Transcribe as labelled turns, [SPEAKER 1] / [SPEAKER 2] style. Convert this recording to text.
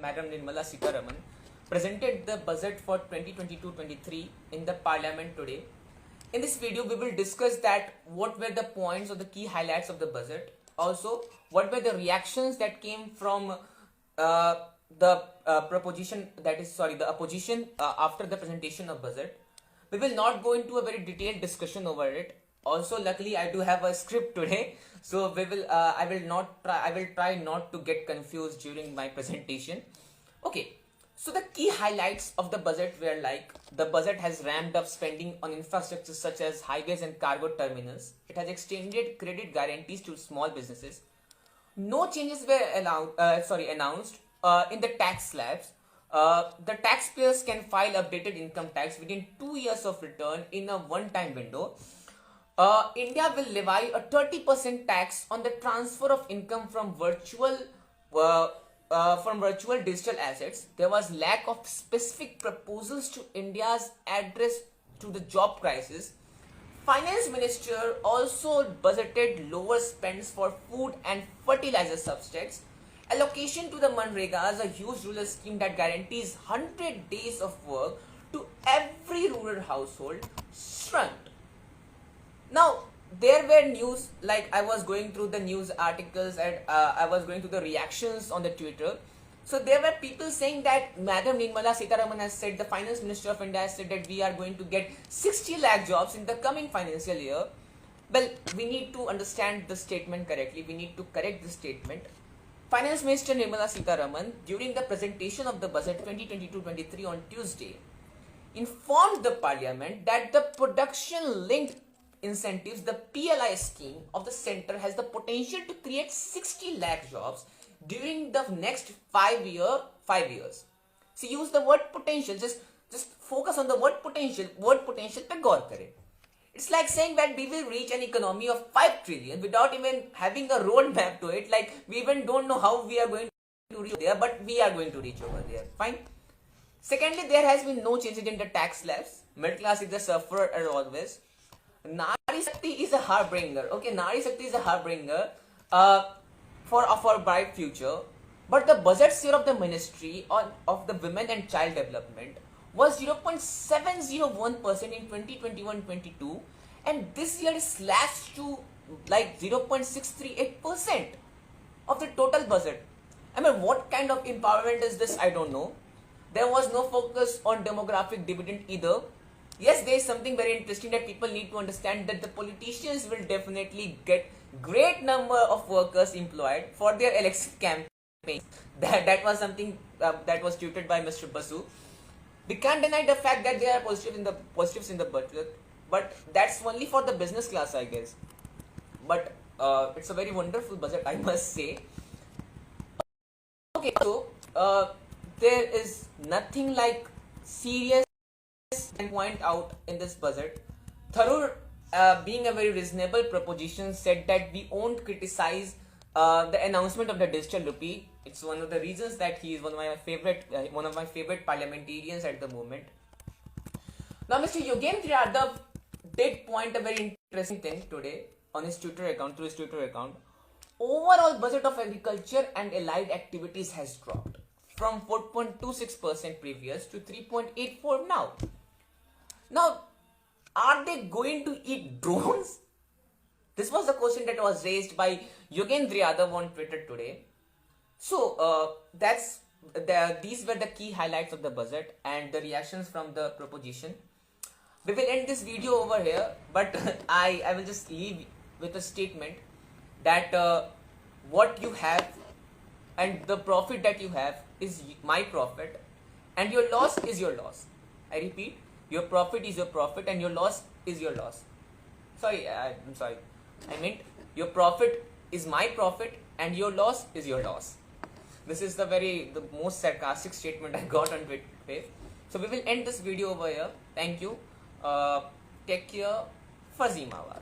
[SPEAKER 1] Madam Nirmala Sitharaman presented the budget for 2022-23 in the Parliament today. In this video, we will discuss that what were the points or the key highlights of the budget. Also, what were the reactions that came from the opposition after the presentation of budget. We will not go into a very detailed discussion over it. Also, luckily, I do have a script today, so we will. I will try not to get confused during my presentation. Okay. So the key highlights of the budget were like the budget has ramped up spending on infrastructure such as highways and cargo terminals. It has extended credit guarantees to small businesses. No changes were announced in the tax slabs. The taxpayers can file updated income tax within 2 years of return in a one-time window. India will levy a 30% tax on the transfer of income from virtual digital assets. There was lack of specific proposals to India's address to the job crisis. Finance Minister also budgeted lower spends for food and fertilizer subsidies. Allocation to the Manrega is a huge rural scheme that guarantees 100 days of work to every rural household shrunk. Now, there were news, like I was going through the news articles and I was going through the reactions on the Twitter. So there were people saying that Madam Nirmala Sitharaman has said, the Finance Minister of India has said that we are going to get 60 lakh jobs in the coming financial year. Well, we need to understand the statement correctly. We need to correct the statement. Finance Minister Nirmala Sitharaman, during the presentation of the budget 2022-23 on Tuesday, informed the Parliament that the production-linked incentives, the PLI scheme of the center, has the potential to create 60 lakh jobs during the next 5 years. So use the word potential. Just focus on the word potential. Word potential pe gaur kare. It's like saying that we will reach an economy of 5 trillion without even having a roadmap to it. Like we even don't know how we are going to reach there, but we are going to reach over there. Fine. Secondly, there has been no changes in the tax slabs. Middle class is the sufferer as always. Nari Shakti is a harbinger. Okay, Nari Shakti is a harbinger for a bright future. But the budget share of the Ministry of the Women and Child Development was 0.701% in 2021-22, and this year is slashed to like 0.638% of the total budget. I mean, what kind of empowerment is this? I don't know. There was no focus on demographic dividend either. Yes, there is something very interesting that people need to understand, that the politicians will definitely get great number of workers employed for their election campaigns. That was something that was tweeted by Mr. Basu. We can't deny the fact that there are positives in the budget, but that's only for the business class, I guess. But it's a very wonderful budget, I must say. Okay, so there is nothing like serious and point out in this budget. Tharoor, being a very reasonable proposition, said that we won't criticize the announcement of the digital rupee. It's one of the reasons that he is one of my favorite parliamentarians at the moment. Now, Mr. Yogendra Yadav did point a very interesting thing today on his Twitter account, through his Twitter account. Overall budget of agriculture and allied activities has dropped from 4.26% previous to 3.84% now. Now, are they going to eat drones? This was the question that was raised by Yogendra Yadav on Twitter today. So, these were the key highlights of the budget and the reactions from the proposition. We will end this video over here, but I will just leave with a statement that what you have and the profit that you have is my profit, and your loss is your loss. I repeat, your profit is your profit and your loss is your loss. I'm sorry. I meant your profit is my profit and your loss is your loss. This is the most sarcastic statement I got on Twitter. So we will end this video over here. Thank you. Take care. Fazimawad.